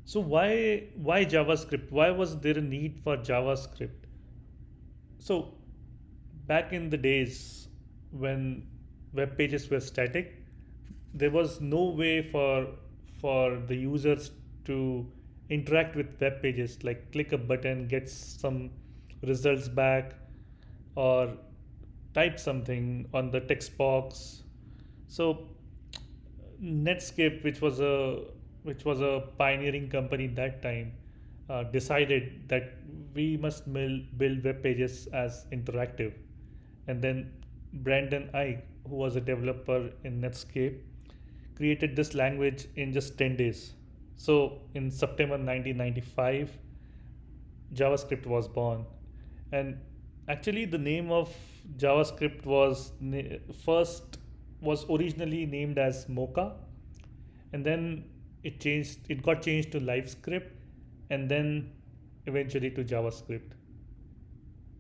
So why JavaScript? Why was there a need for JavaScript? So back in the days when web pages were static, there was no way for the users to interact with web pages, like click a button, get some results back, or type something on the text box. So Netscape, which was a pioneering company that time, decided that we must build web pages as interactive. And then Brandon Eich, who was a developer in Netscape, created this language in just 10 days. So in September 1995, JavaScript was born. And actually, the name of JavaScript first was originally named as Mocha, and then it got changed to LiveScript, and then eventually to JavaScript.